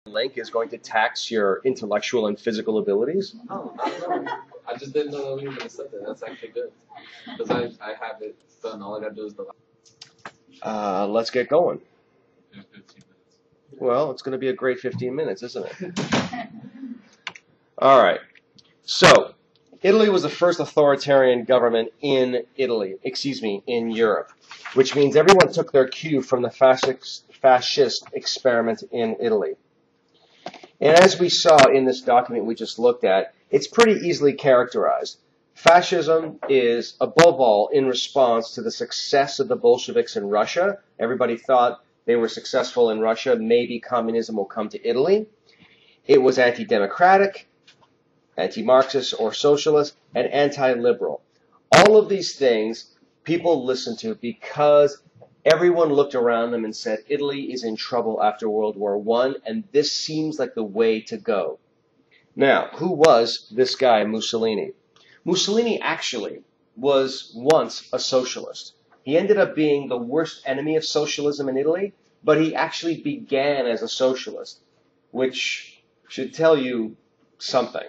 link is going to tax your intellectual and physical abilities? Oh, I don't know. I just didn't know that we were going to set that. That's actually good. Because I have it done. All I got to do is the Let's get going. 15 minutes. Well, it's going to be a great 15 minutes, isn't it? All right. So, Italy was the first authoritarian government in in Europe, which means everyone took their cue from the fascist experiment in Italy. And as we saw in this document we just looked at, it's pretty easily characterized. Fascism is, above all, in response to the success of the Bolsheviks in Russia. Everybody thought they were successful in Russia. Maybe communism will come to Italy. It was anti-democratic, anti-Marxist or socialist, and anti-liberal. All of these things people listened to because everyone looked around them and said, Italy is in trouble after World War I, and this seems like the way to go. Now, who was this guy, Mussolini? Mussolini actually was once a socialist. He ended up being the worst enemy of socialism in Italy, but he actually began as a socialist, which should tell you something.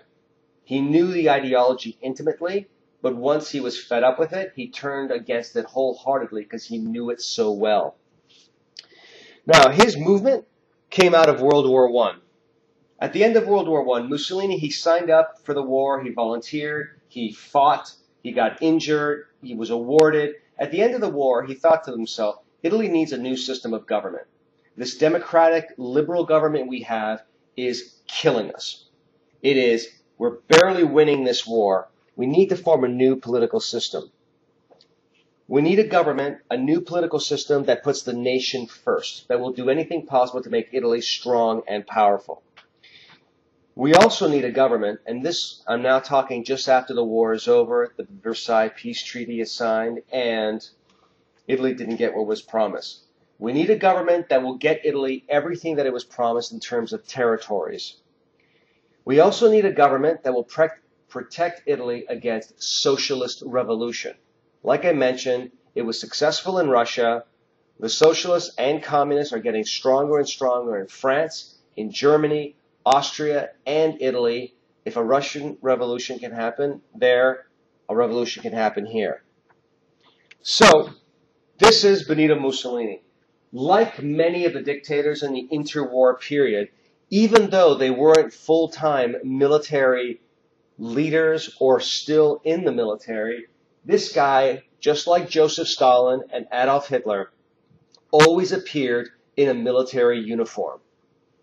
He knew the ideology intimately, but once he was fed up with it, he turned against it wholeheartedly because he knew it so well. Now, his movement came out of World War I. At the end of World War I, Mussolini, he signed up for the war, he volunteered, he fought, he got injured, he was awarded. At the end of the war, he thought to himself, Italy needs a new system of government. This democratic, liberal government we have is killing us. We're barely winning this war. We need to form a new political system. We need a government, a new political system that puts the nation first, that will do anything possible to make Italy strong and powerful. We also need a government, and this I'm now talking just after the war is over, the Versailles Peace Treaty is signed, and Italy didn't get what was promised. We need a government that will get Italy everything that it was promised in terms of territories. We also need a government that will protect Italy against socialist revolution. Like I mentioned, it was successful in Russia. The socialists and communists are getting stronger and stronger in France, in Germany, Austria, and Italy. If a Russian revolution can happen there, a revolution can happen here. So, this is Benito Mussolini. Like many of the dictators in the interwar period, even though they weren't full-time military leaders or still in the military, this guy, just like Joseph Stalin and Adolf Hitler, always appeared in a military uniform,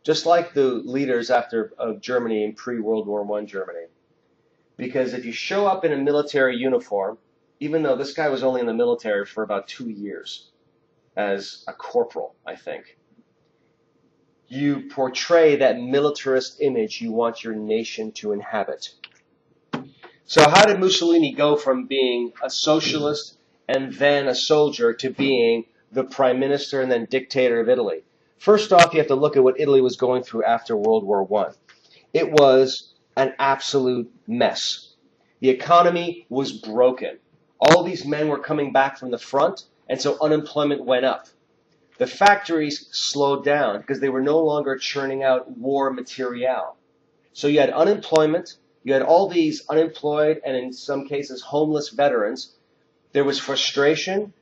just like the leaders of Germany in pre-World War I Germany. Because if you show up in a military uniform, even though this guy was only in the military for about 2 years, as a corporal, I think, you portray that militarist image you want your nation to inhabit. So how did Mussolini go from being a socialist and then a soldier to being the prime minister and then dictator of Italy? First off, you have to look at what Italy was going through after World War I. It was an absolute mess. The economy was broken. All these men were coming back from the front, and so unemployment went up. The factories slowed down because they were no longer churning out war material. So you had unemployment, you had all these unemployed and in some cases homeless veterans. There was frustration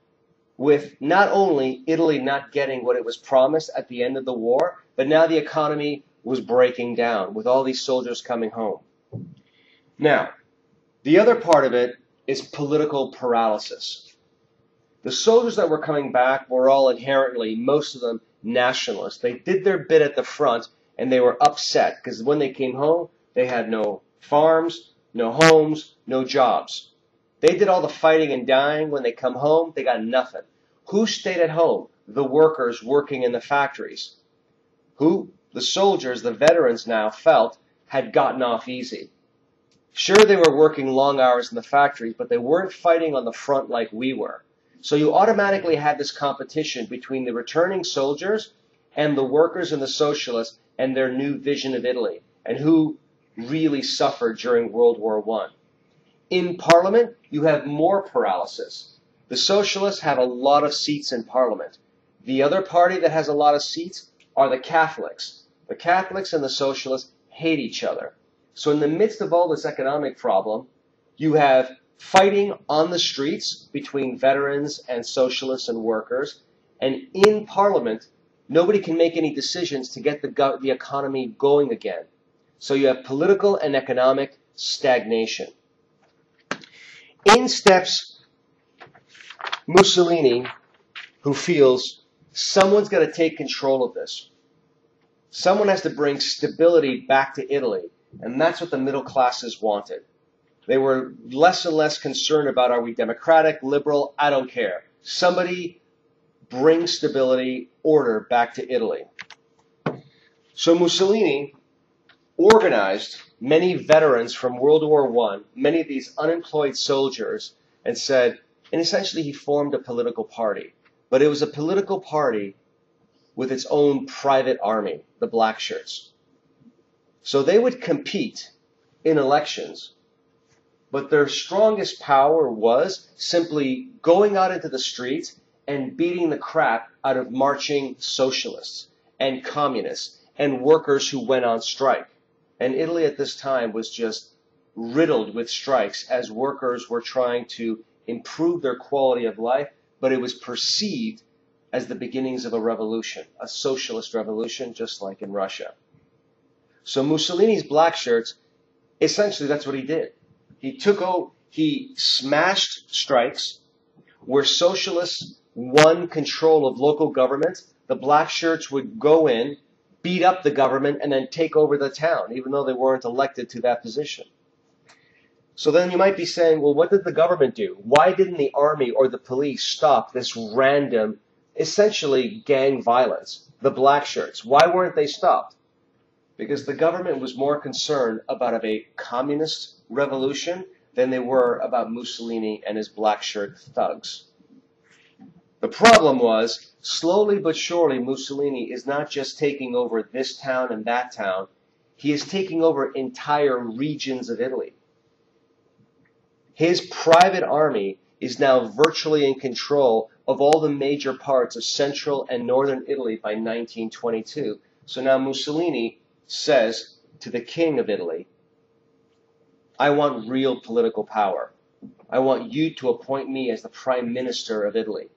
with not only Italy not getting what it was promised at the end of the war, but now the economy was breaking down with all these soldiers coming home. Now, the other part of it is political paralysis. The soldiers that were coming back were all inherently, most of them, nationalists. They did their bit at the front, and they were upset because when they came home, they had no farms, no homes, no jobs. They did all the fighting and dying. When they come home, they got nothing. Who stayed at home? The workers working in the factories. Who? The soldiers, the veterans now, felt had gotten off easy. Sure, they were working long hours in the factories, but they weren't fighting on the front like we were. So you automatically had this competition between the returning soldiers and the workers and the socialists and their new vision of Italy, and who really suffered during World War I. In Parliament, you have more paralysis. The socialists have a lot of seats in Parliament. The other party that has a lot of seats are the Catholics. The Catholics and the socialists hate each other. So in the midst of all this economic problem, you have fighting on the streets between veterans and socialists and workers, and in Parliament, nobody can make any decisions to get the economy going again. So you have political and economic stagnation. In steps Mussolini, who feels someone's got to take control of this. Someone has to bring stability back to Italy, and that's what the middle classes wanted. They were less and less concerned about, are we democratic, liberal, I don't care. Somebody bring stability, order back to Italy. So Mussolini organized many veterans from World War I, many of these unemployed soldiers, and essentially he formed a political party. But it was a political party with its own private army, the black shirts. So they would compete in elections, but their strongest power was simply going out into the streets and beating the crap out of marching socialists and communists and workers who went on strike. And Italy at this time was just riddled with strikes as workers were trying to improve their quality of life, but it was perceived as the beginnings of a revolution, a socialist revolution, just like in Russia. So Mussolini's black shirts, essentially that's what he did. He smashed strikes where socialists won control of local government. The black shirts would go in, beat up the government, and then take over the town, even though they weren't elected to that position. So then you might be saying, well, what did the government do? Why didn't the army or the police stop this random, essentially gang violence, the black shirts? Why weren't they stopped? Because the government was more concerned about a communist revolution than they were about Mussolini and his black shirt thugs. The problem was, slowly but surely, Mussolini is not just taking over this town and that town. He is taking over entire regions of Italy. His private army is now virtually in control of all the major parts of central and northern Italy by 1922. So now Mussolini says to the king of Italy, I want real political power. I want you to appoint me as the prime minister of Italy.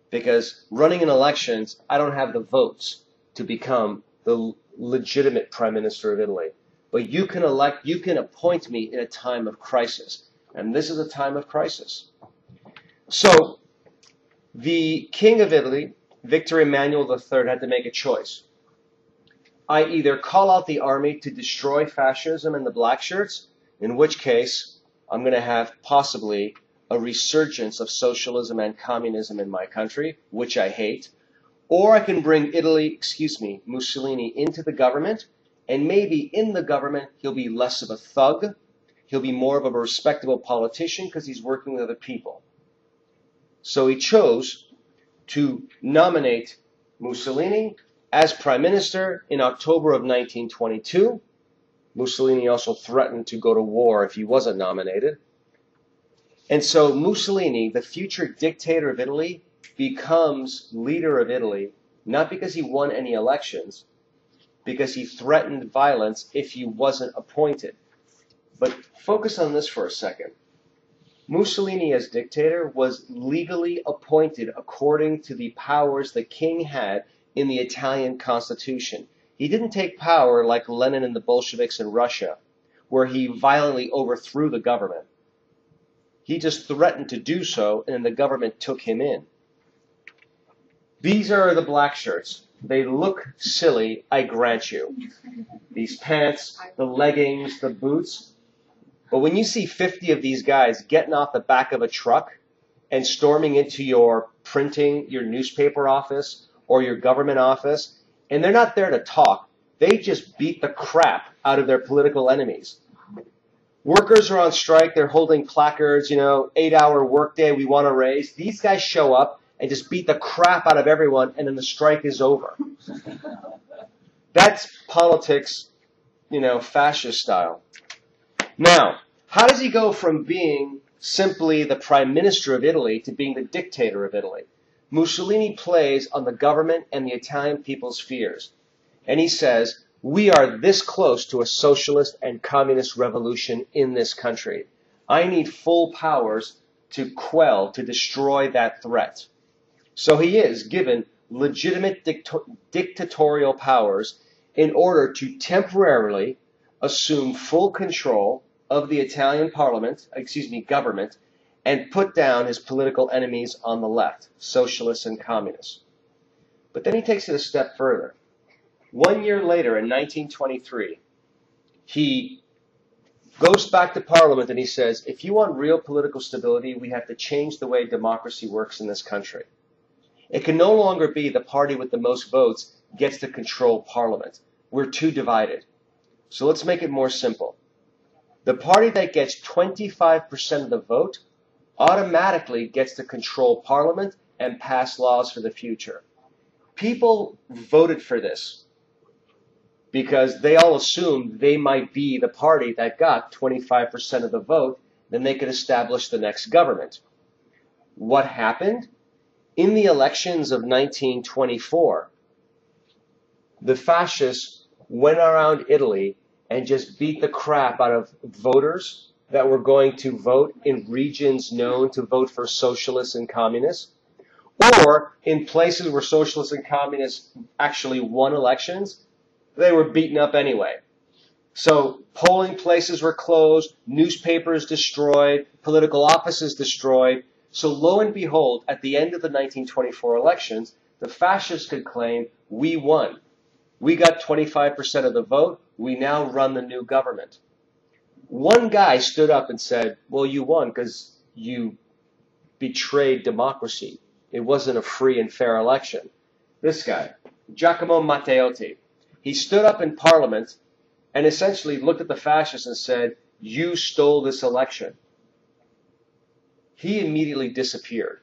Because running in elections, I don't have the votes to become the legitimate prime minister of Italy. But you can appoint me in a time of crisis. And this is a time of crisis. So, the king of Italy, Victor Emmanuel III, had to make a choice. I either call out the army to destroy fascism and the black shirts, in which case I'm going to have possibly a resurgence of socialism and communism in my country, which I hate, or I can bring Mussolini into the government, and maybe in the government he'll be less of a thug, he'll be more of a respectable politician because he's working with other people. So he chose to nominate Mussolini as prime minister in October of 1922. Mussolini also threatened to go to war if he wasn't nominated. And so Mussolini, the future dictator of Italy, becomes leader of Italy, not because he won any elections, because he threatened violence if he wasn't appointed. But focus on this for a second. Mussolini, as dictator, was legally appointed according to the powers the king had in the Italian constitution. He didn't take power like Lenin and the Bolsheviks in Russia, where he violently overthrew the government. He just threatened to do so, and the government took him in. These are the black shirts. They look silly, I grant you. These pants, the leggings, the boots. But when you see 50 of these guys getting off the back of a truck and storming into your newspaper office or your government office, and they're not there to talk, they just beat the crap out of their political enemies. Workers are on strike, they're holding placards, 8-hour workday, we want to raise. These guys show up and just beat the crap out of everyone, and then the strike is over. That's politics, fascist style. Now, how does he go from being simply the prime minister of Italy to being the dictator of Italy? Mussolini plays on the government and the Italian people's fears. And he says, we are this close to a socialist and communist revolution in this country. I need full powers to quell, to destroy that threat. So he is given legitimate dictatorial powers in order to temporarily assume full control of the Italian government, and put down his political enemies on the left, socialists and communists. But then he takes it a step further. 1 year later, in 1923, he goes back to Parliament and he says, if you want real political stability, we have to change the way democracy works in this country. It can no longer be the party with the most votes gets to control Parliament. We're too divided. So let's make it more simple. The party that gets 25% of the vote automatically gets to control Parliament and pass laws for the future. People voted for this because they all assumed they might be the party that got 25% of the vote, then they could establish the next government. What happened? In the elections of 1924, the fascists went around Italy and just beat the crap out of voters that were going to vote in regions known to vote for socialists and communists, or in places where socialists and communists actually won elections, they were beaten up anyway. So polling places were closed, newspapers destroyed, political offices destroyed. So lo and behold, at the end of the 1924 elections, the fascists could claim, we won. We got 25% of the vote. We now run the new government. One guy stood up and said, well, you won because you betrayed democracy. It wasn't a free and fair election. This guy, Giacomo Matteotti, he stood up in Parliament and essentially looked at the fascists and said, you stole this election. He immediately disappeared.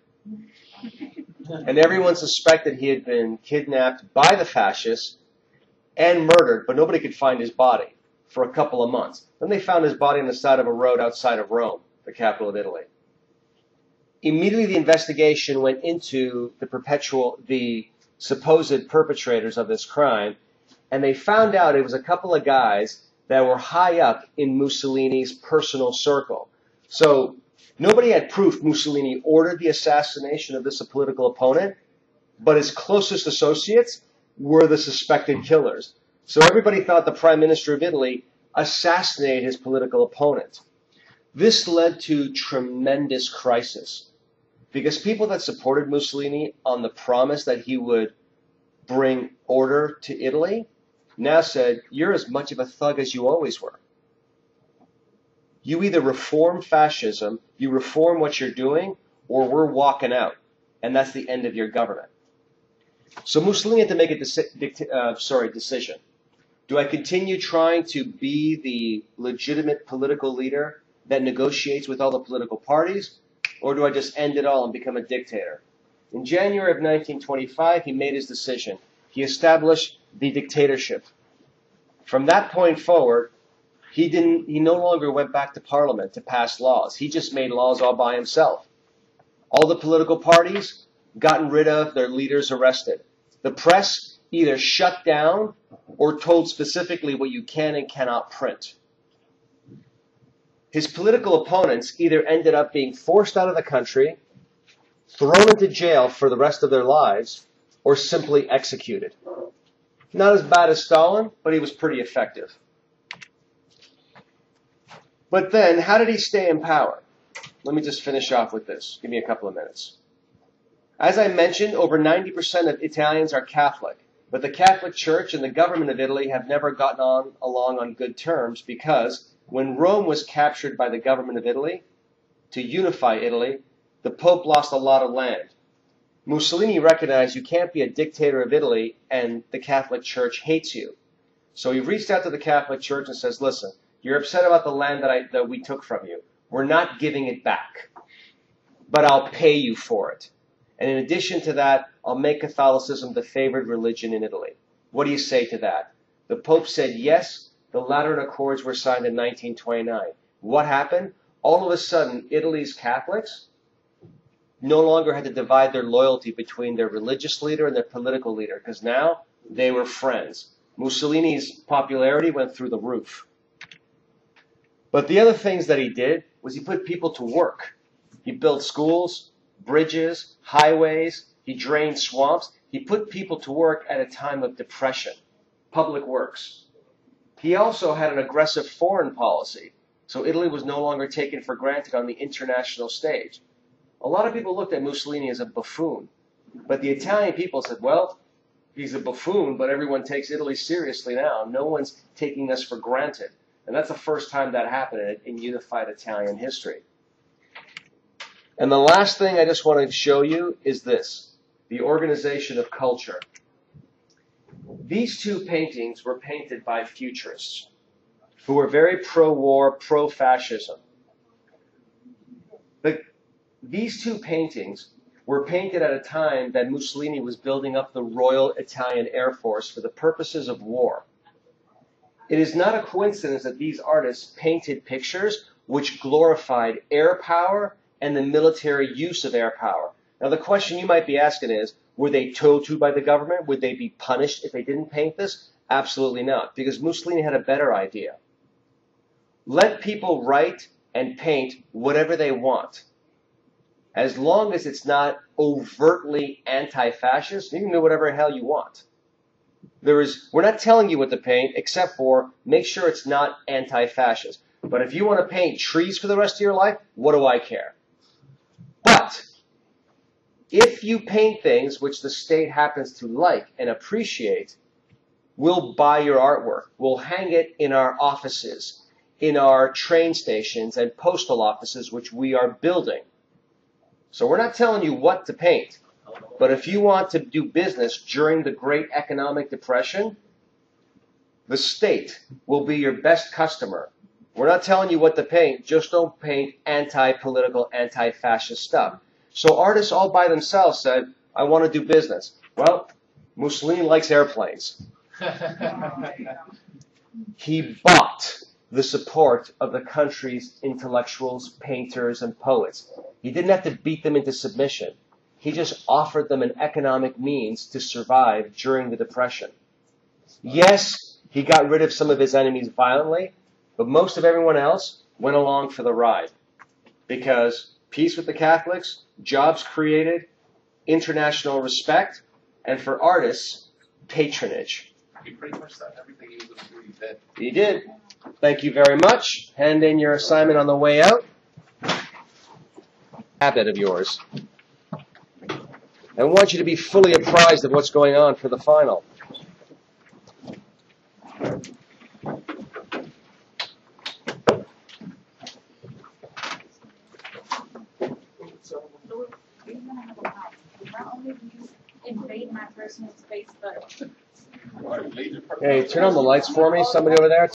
And everyone suspected he had been kidnapped by the fascists and murdered, but nobody could find his body for a couple of months. Then they found his body on the side of a road outside of Rome, the capital of Italy. Immediately the investigation went into the supposed perpetrators of this crime, and they found out it was a couple of guys that were high up in Mussolini's personal circle. So nobody had proof Mussolini ordered the assassination of this political opponent, but his closest associates were the suspected killers. So everybody thought the Prime Minister of Italy assassinated his political opponent. This led to tremendous crisis because people that supported Mussolini on the promise that he would bring order to Italy now said, you're as much of a thug as you always were. You either reform fascism, you reform what you're doing, or we're walking out. And that's the end of your government. So Mussolini had to make a decision. Do I continue trying to be the legitimate political leader that negotiates with all the political parties, or do I just end it all and become a dictator? In January of 1925, he made his decision. He established the dictatorship. From that point forward, he no longer went back to Parliament to pass laws. He just made laws all by himself. All the political parties gotten rid of, their leaders arrested. The press either shut down or told specifically what you can and cannot print. His political opponents either ended up being forced out of the country, thrown into jail for the rest of their lives, or simply executed. Not as bad as Stalin, but he was pretty effective. But then, how did he stay in power? Let me just finish off with this. Give me a couple of minutes. As I mentioned, over 90% of Italians are Catholic, but the Catholic Church and the government of Italy have never gotten along on good terms because when Rome was captured by the government of Italy to unify Italy, the Pope lost a lot of land. Mussolini recognized you can't be a dictator of Italy and the Catholic Church hates you. So he reached out to the Catholic Church and says, listen, you're upset about the land that we took from you. We're not giving it back, but I'll pay you for it. And in addition to that, I'll make Catholicism the favored religion in Italy. What do you say to that? The Pope said yes. The Lateran Accords were signed in 1929. What happened? All of a sudden, Italy's Catholics no longer had to divide their loyalty between their religious leader and their political leader because now they were friends. Mussolini's popularity went through the roof. But the other things that he did was he put people to work. He built schools, bridges, highways. He drained swamps. He put people to work at a time of depression. Public works. He also had an aggressive foreign policy. So Italy was no longer taken for granted on the international stage. A lot of people looked at Mussolini as a buffoon. But the Italian people said, well, he's a buffoon, but everyone takes Italy seriously now. No one's taking us for granted. And that's the first time that happened in unified Italian history. And the last thing I just want to show you is this, the organization of culture. These two paintings were painted by futurists who were very pro-war, pro-fascism. But these two paintings were painted at a time that Mussolini was building up the Royal Italian Air Force for the purposes of war. It is not a coincidence that these artists painted pictures which glorified air power and the military use of air power. Now the question you might be asking is, were they told to by the government? Would they be punished if they didn't paint this? Absolutely not, because Mussolini had a better idea. Let people write and paint whatever they want. As long as it's not overtly anti-fascist, you can do whatever the hell you want. We're not telling you what to paint, except for make sure it's not anti-fascist. But if you want to paint trees for the rest of your life, what do I care? But if you paint things which the state happens to like and appreciate, we'll buy your artwork. We'll hang it in our offices, in our train stations and postal offices, which we are building. So we're not telling you what to paint. But if you want to do business during the Great Economic Depression, the state will be your best customer. We're not telling you what to paint. Just don't paint anti-political, anti-fascist stuff. So artists all by themselves said, I want to do business. Well, Mussolini likes airplanes. He bought the support of the country's intellectuals, painters, and poets. He didn't have to beat them into submission. He just offered them an economic means to survive during the Depression. Yes, he got rid of some of his enemies violently, but most of everyone else went along for the ride. Because peace with the Catholics, jobs created, international respect, and for artists, patronage. He pretty much said everything he was going to do, he did. He did. Thank you very much. Hand in your assignment on the way out. Habit of yours. I want you to be fully apprised of what's going on for the final. Invade my personal space, but Hey, turn on the lights for me. Somebody over there.